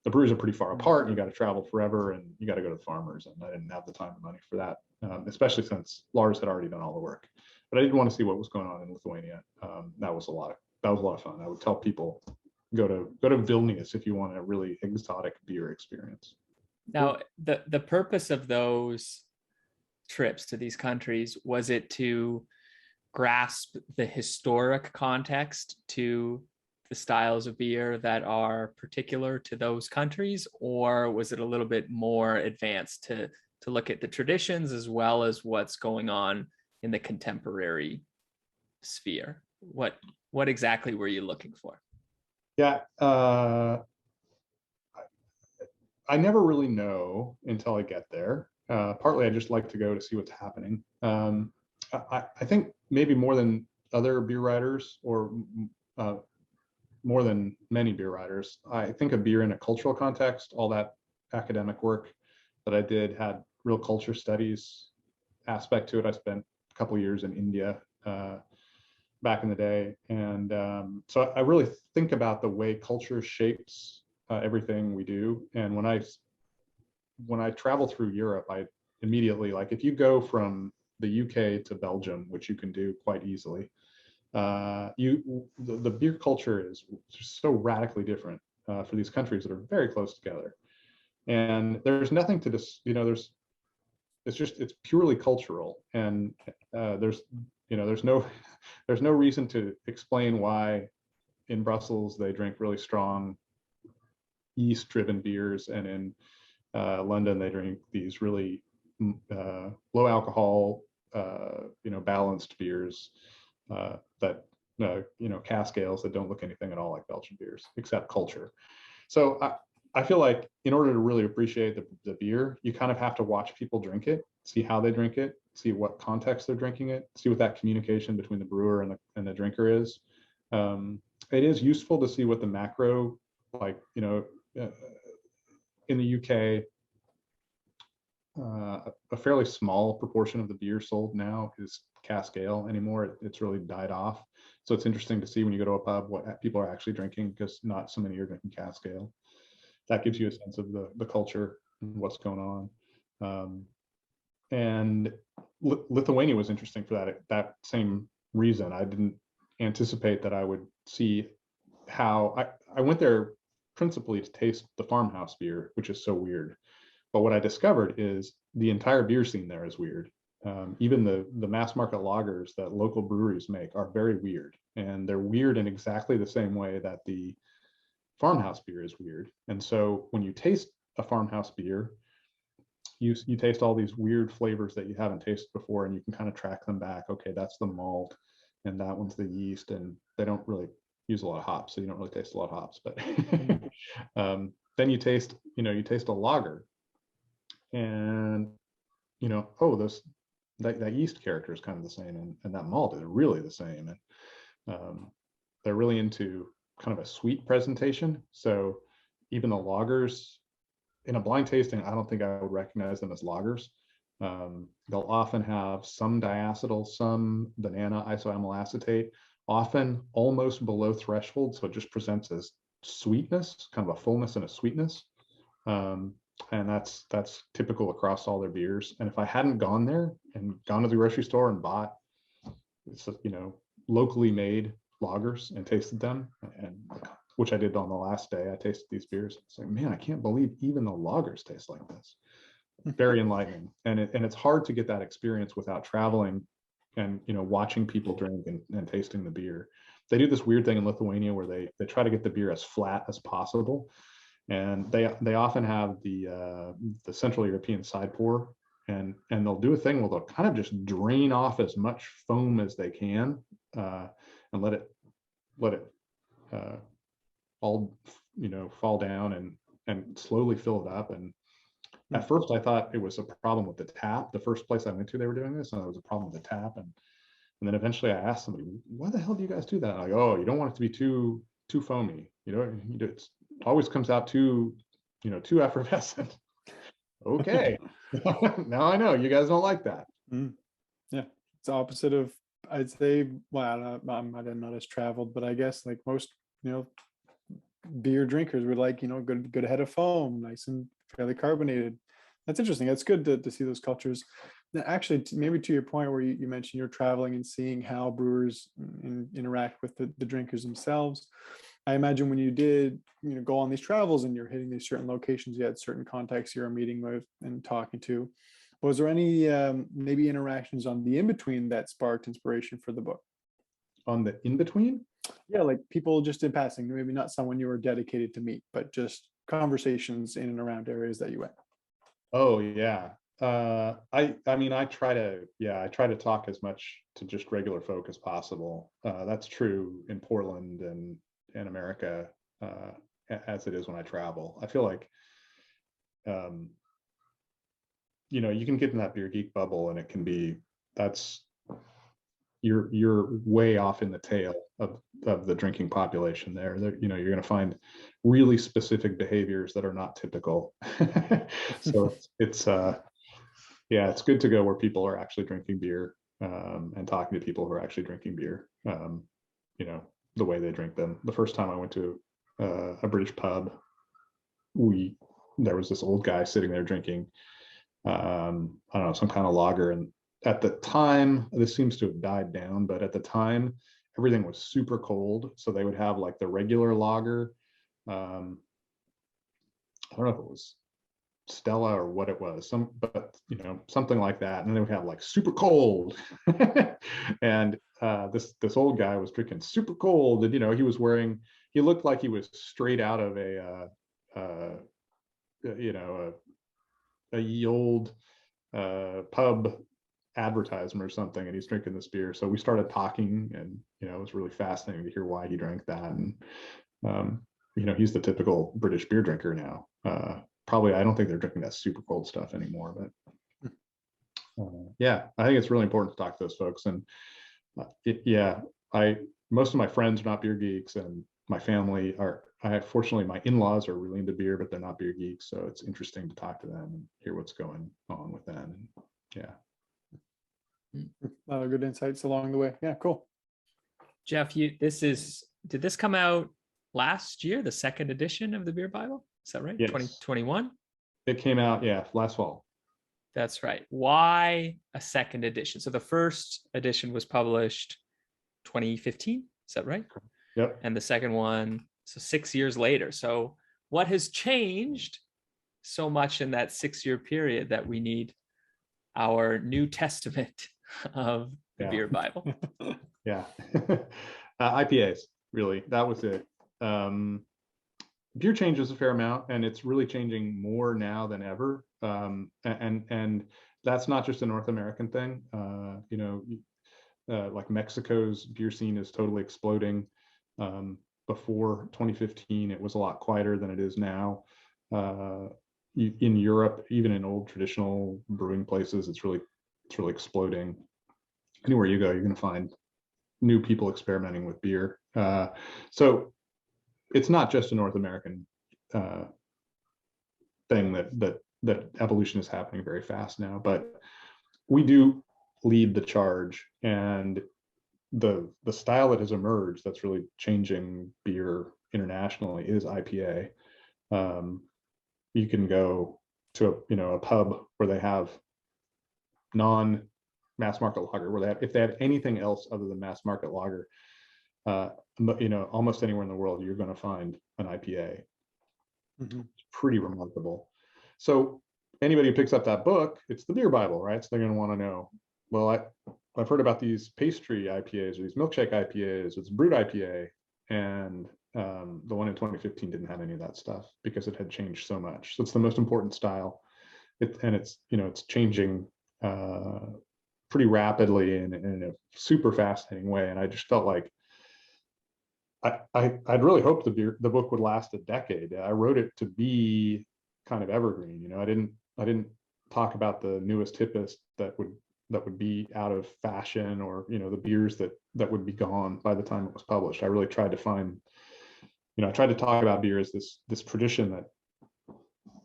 S4: the breweries are pretty far apart and you got to travel forever and you got to go to the farmers. And I didn't have the time and money for that, especially since Lars had already done all the work. But I did want to see what was going on in Lithuania. That was a lot of fun. I would tell people, go to Vilnius if you want a really exotic beer experience.
S2: Now, the purpose of those trips to these countries, was it to grasp the historic context to the styles of beer that are particular to those countries, or was it a little bit more advanced to look at the traditions as well as what's going on in the contemporary sphere? What exactly were you looking for?
S4: Yeah, I never really know until I get there. Partly I just like to go to see what's happening. I think maybe more than other beer writers, or more than many beer writers, I think of beer in a cultural context. All that academic work that I did had real culture studies aspect to it. I spent a couple years in India back in the day, and so I really think about the way culture shapes everything we do. And when I travel through Europe, I immediately, like, if you go from the UK to Belgium, which you can do quite easily, the beer culture is just so radically different for these countries that are very close together. And there's nothing to just, it's purely cultural, and there's no reason to explain why in Brussels they drink really strong yeast-driven beers, and in London they drink these really low alcohol, balanced beers that cask ales that don't look anything at all like Belgian beers except culture. So I feel like in order to really appreciate the beer, you kind of have to watch people drink it, see how they drink it, see what context they're drinking it, see what that communication between the brewer and the drinker is. It is useful to see what the macro, like, in the UK, a fairly small proportion of the beer sold now is cask ale anymore. It's really died off. So it's interesting to see when you go to a pub what people are actually drinking, because not so many are drinking cask ale. That gives you a sense of the culture and what's going on. And Lithuania was interesting for that same reason. I didn't anticipate that I would see how I went there principally to taste the farmhouse beer, which is so weird. But what I discovered is the entire beer scene there is weird. Even the mass market lagers that local breweries make are very weird, and they're weird in exactly the same way that the farmhouse beer is weird. And so when you taste a farmhouse beer, you taste all these weird flavors that you haven't tasted before, and you can kind of track them back. Okay, that's the malt, and that one's the yeast, and they don't really use a lot of hops, so you don't really taste a lot of hops. But then you taste a lager, and that yeast character is kind of the same, and that malt is really the same. And they're really into kind of a sweet presentation. So even the lagers, in a blind tasting, I don't think I would recognize them as lagers. They'll often have some diacetyl, some banana isoamyl acetate, often almost below threshold. So it just presents as sweetness, kind of a fullness and a sweetness. And that's typical across all their beers. And if I hadn't gone there and gone to the grocery store and bought, locally made lagers and tasted them, and which I did on the last day, I tasted these beers. It's like, man, I can't believe even the lagers taste like this. Very enlightening. And it's hard to get that experience without traveling and watching people drink and tasting the beer. They do this weird thing in Lithuania where they try to get the beer as flat as possible. And they often have the Central European side pour, and they'll do a thing where they'll kind of just drain off as much foam as they can, and let it all fall down and slowly fill it up. And at first I thought it was a problem with the tap. The first place I went to, they were doing this, and it was a problem with the tap. And then eventually I asked somebody, why the hell do you guys do that? Like, oh, you don't want it to be too foamy. It always comes out too effervescent. Okay. Now I know you guys don't like that.
S3: Yeah, it's the opposite of, I'd say, well, I'm not as traveled, but I guess like most beer drinkers would like good head of foam, nice and fairly carbonated. That's interesting. That's good to see those cultures. Now, actually, maybe to your point where you mentioned you're traveling and seeing how brewers interact with the drinkers themselves. I imagine when you did go on these travels and you're hitting these certain locations, you had certain contacts you're meeting with and talking to. Was there any maybe interactions on the in-between that sparked inspiration for the book?
S4: On the in-between?
S3: Yeah, like people just in passing, maybe not someone you were dedicated to meet, but just conversations in and around areas that you went.
S4: Oh yeah. I mean, I try to talk as much to just regular folk as possible. That's true in Portland and in America, as it is when I travel. I feel like, um, you can get in that beer geek bubble, and it can be that's you're way off in the tail of the drinking population there. You're going to find really specific behaviors that are not typical. So it's yeah, it's good to go where people are actually drinking beer, and talking to people who are actually drinking beer, the way they drink them. The first time I went to a British pub, there was this old guy sitting there drinking, I don't know, some kind of lager. And at the time, this seems to have died down, but at the time, everything was super cold. So they would have like the regular lager. I don't know if it was Stella or what it was, but something like that. And then they would have like super cold. And this old guy was drinking super cold, and he looked like he was straight out of a ye old pub advertisement or something, and he's drinking this beer. So we started talking, and it was really fascinating to hear why he drank that. And he's the typical British beer drinker now. Probably, I don't think they're drinking that super cold stuff anymore, but yeah, I think it's really important to talk to those folks. And most of my friends are not beer geeks, and my family are. Fortunately, my in-laws are really into beer, but they're not beer geeks, so it's interesting to talk to them and hear what's going on with them. And yeah,
S3: A lot of good insights along the way. Yeah, cool.
S2: Jeff, did this come out last year, the second edition of the Beer Bible? Is that right?
S4: Yes.
S2: 2021?
S4: It came out, last fall.
S2: That's right. Why a second edition? So the first edition was published 2015. Is that right?
S4: Yep.
S2: And the second one, so 6 years later. So what has changed so much in that 6-year period that we need our New Testament of the Beer Bible?
S4: Yeah. IPAs, really. That was it. Beer changes a fair amount, and it's really changing more now than ever. And that's not just a North American thing. Like Mexico's beer scene is totally exploding. Before 2015, it was a lot quieter than it is now. In Europe, even in old traditional brewing places, it's really exploding. Anywhere you go, you're going to find new people experimenting with beer. So it's not just a North American thing that evolution is happening very fast now, but we do lead the charge. And the style that has emerged that's really changing beer internationally is IPA. You can go to a pub where they have non-mass market lager, if they have anything else other than mass market lager, almost anywhere in the world, you're going to find an IPA.
S3: Mm-hmm.
S4: It's pretty remarkable. So anybody who picks up that book, it's the Beer Bible, right? So they're going to want to know, well, I've heard about these pastry IPAs or these milkshake IPAs. It's brewed IPA, and the one in 2015 didn't have any of that stuff because it had changed so much. So it's the most important style, it's changing pretty rapidly in a super fascinating way. And I just felt like I'd really hoped the book would last a decade. I wrote it to be kind of evergreen. I didn't talk about the newest hippest that would be out of fashion, or the beers that would be gone by the time it was published. I really tried to find, I tried to talk about beer as this tradition that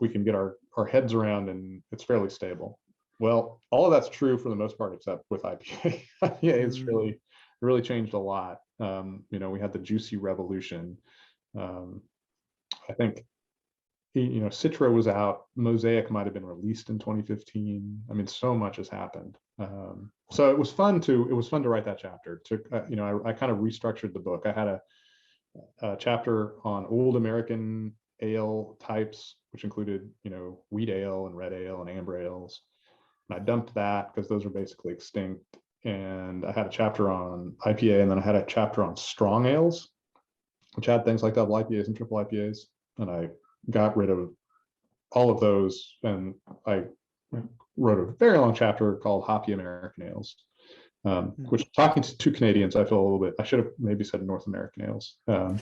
S4: we can get our heads around, and it's fairly stable. Well, all of that's true for the most part, except with IPA. IPA has really changed a lot. We had the juicy revolution. I think Citra was out. Mosaic might have been released in 2015. I mean, so much has happened. So it was fun to write that chapter. I kind of restructured the book. I had a chapter on old American ale types, which included wheat ale and red ale and amber ales. And I dumped that because those are basically extinct. and I had a chapter on IPA, and then I had a chapter on strong ales, which had things like double IPAs and triple IPAs. And I got rid of all of those, and I wrote a very long chapter called Hoppy American Ales, which, talking to two Canadians, I feel a little bit, I should have maybe said North American Ales. But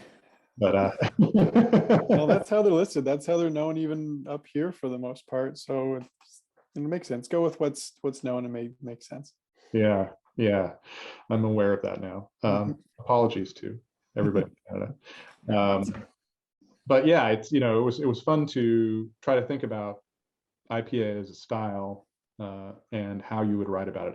S3: Well, that's how they're listed. That's how they're known even up here for the most part. So it makes sense. Go with what's known and may make sense.
S4: yeah, I'm aware of that now. Apologies to everybody in Canada. But yeah, it's, it was fun to try to think about IPA as a style, and how you would write about it.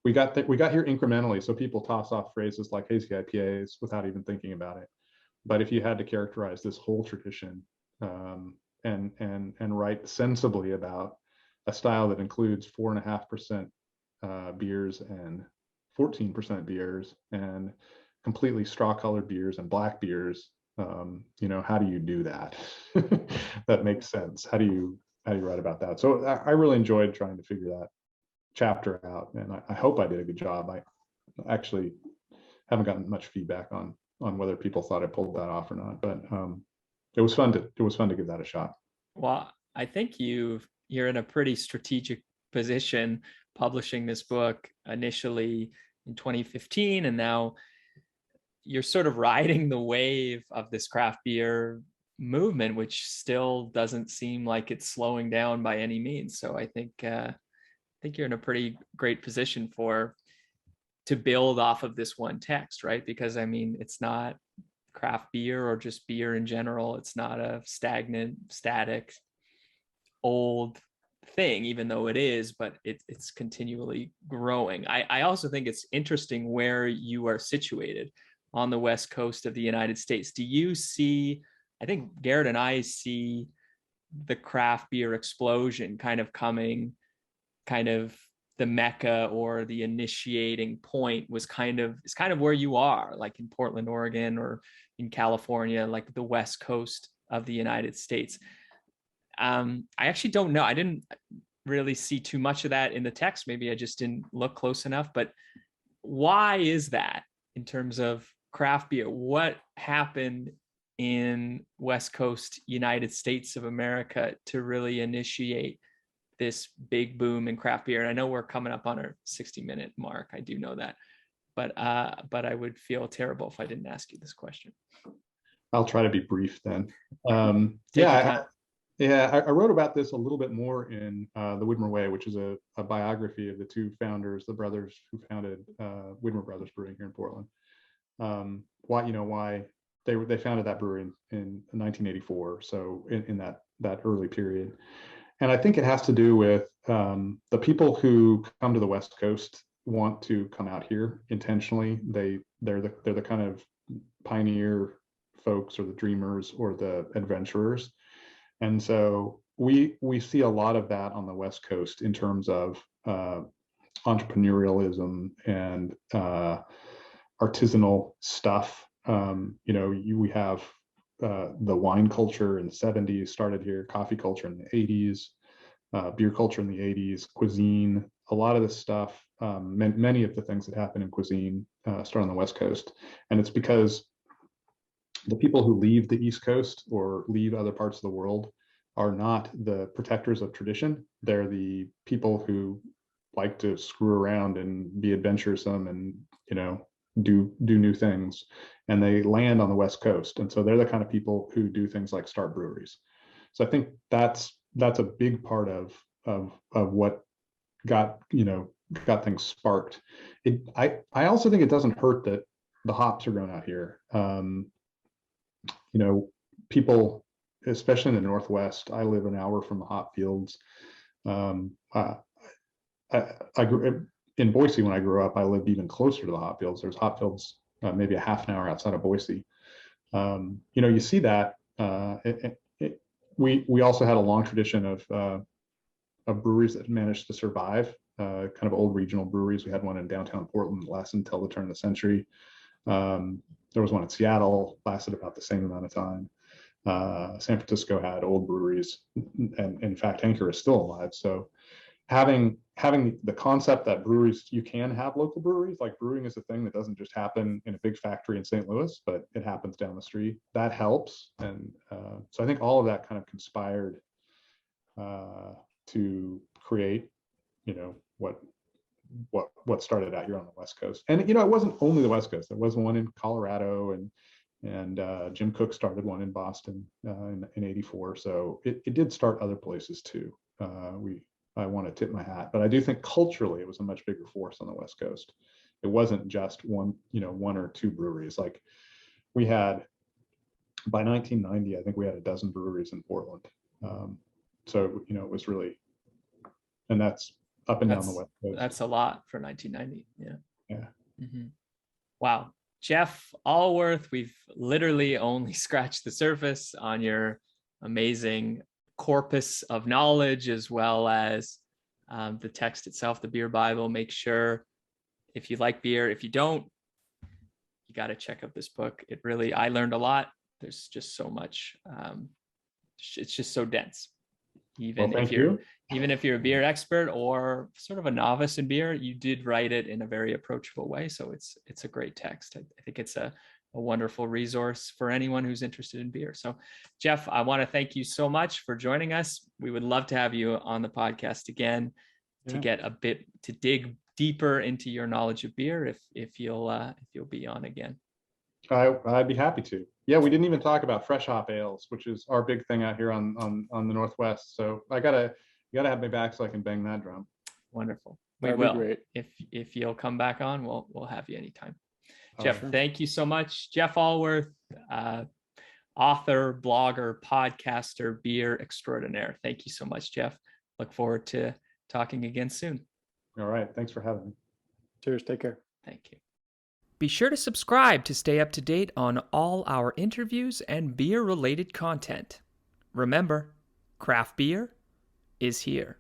S4: We got here incrementally, so people toss off phrases like hazy IPAs without even thinking about it. But if you had to characterize this whole tradition, and write sensibly about a style that includes 4.5% beers and 14% beers and completely straw-colored beers and black beers, how do you do that? That makes sense. How do you write about that? So I really enjoyed trying to figure that chapter out, and I hope I did a good job. I actually haven't gotten much feedback on whether people thought I pulled that off or not, but it was fun to give that a shot.
S2: Well, I think you're in a pretty strategic position, publishing this book initially in 2015, and now you're sort of riding the wave of this craft beer movement, which still doesn't seem like it's slowing down by any means. So I think you're in a pretty great position to build off of this one text, right? Because I mean, it's not craft beer or just beer in general. It's not a stagnant, static, old thing, even though it is, but it's continually growing. I also think it's interesting where you are situated on the West Coast of the United States. Do you see, I think Garrett and I see the craft beer explosion kind of coming, kind of the mecca or the initiating point it's kind of where you are, like in Portland, Oregon, or in California, like the West Coast of the United States. I actually don't know. I didn't really see too much of that in the text. Maybe I just didn't look close enough, but why is that in terms of craft beer? What happened in West Coast United States of America to really initiate this big boom in craft beer? And I know we're coming up on our 60-minute mark. I do know that, but I would feel terrible if I didn't ask you this question.
S4: I'll try to be brief then. I wrote about this a little bit more in the Widmer Way, which is a biography of the two founders, the brothers who founded Widmer Brothers Brewing here in Portland. Why they founded that brewery in 1984, so in that early period. And I think it has to do with the people who come to the West Coast want to come out here intentionally. They're the kind of pioneer folks, or the dreamers, or the adventurers. And so we see a lot of that on the West Coast in terms of entrepreneurialism and artisanal stuff. We have the wine culture in the 70s started here, coffee culture in the 80s, beer culture in the 80s, cuisine, a lot of this stuff, many of the things that happen in cuisine start on the West Coast. And it's because the people who leave the East Coast or leave other parts of the world are not the protectors of tradition. They're the people who like to screw around and be adventuresome and, do new things. And they land on the West Coast. And so they're the kind of people who do things like start breweries. So I think that's a big part of what got things sparked. I also think it doesn't hurt that the hops are grown out here. People, especially in the Northwest, I live an hour from the hop fields. I grew in Boise when I grew up. I lived even closer to the hop fields. There's hop fields maybe a half an hour outside of Boise. You see that. We also had a long tradition of breweries that managed to survive, kind of old regional breweries. We had one in downtown Portland that lasted until the turn of the century. There was one in Seattle, lasted about the same amount of time. San Francisco had old breweries, and in fact, Anchor is still alive. So, having the concept that breweries, you can have local breweries, like brewing is a thing that doesn't just happen in a big factory in St. Louis, but it happens down the street. That helps. And so I think all of that kind of conspired to create, what started out here on the West Coast. And, it wasn't only the West Coast. There was one in Colorado, and Jim Cook started one in Boston in '84. So it did start other places too. I want to tip my hat, but I do think culturally it was a much bigger force on the West Coast. It wasn't just one or two breweries. Like we had, by 1990, I think we had a dozen breweries in Portland. So, it was really, and that's up and down the West Coast.
S2: That's a lot for 1990. Yeah.
S4: Yeah.
S2: Mm-hmm. Wow. Jeff Alworth, we've literally only scratched the surface on your amazing corpus of knowledge, as well as the text itself, the Beer Bible. Make sure, if you like beer, if you don't, you got to check out this book. I learned a lot. There's just so much. It's just so dense. Even if you're a beer expert or sort of a novice in beer, you did write it in a very approachable way. So it's a great text. I think it's a wonderful resource for anyone who's interested in beer. So Jeff, I want to thank you so much for joining us. We would love to have you on the podcast again to get to dig deeper into your knowledge of beer if you'll be on again.
S4: I'd be happy to. Yeah, we didn't even talk about fresh hop ales, which is our big thing out here on the Northwest. So you gotta have me back so I can bang that drum.
S2: Wonderful.
S3: That'd be great.
S2: If you'll come back on, we'll have you anytime.
S4: Oh,
S2: Jeff,
S4: sure.
S2: Thank you so much. Jeff Alworth, author, blogger, podcaster, beer extraordinaire. Thank you so much, Jeff. Look forward to talking again soon.
S4: All right. Thanks for having me.
S3: Cheers. Take care.
S2: Thank you. Be sure to subscribe to stay up to date on all our interviews and beer-related content. Remember, craft beer is here.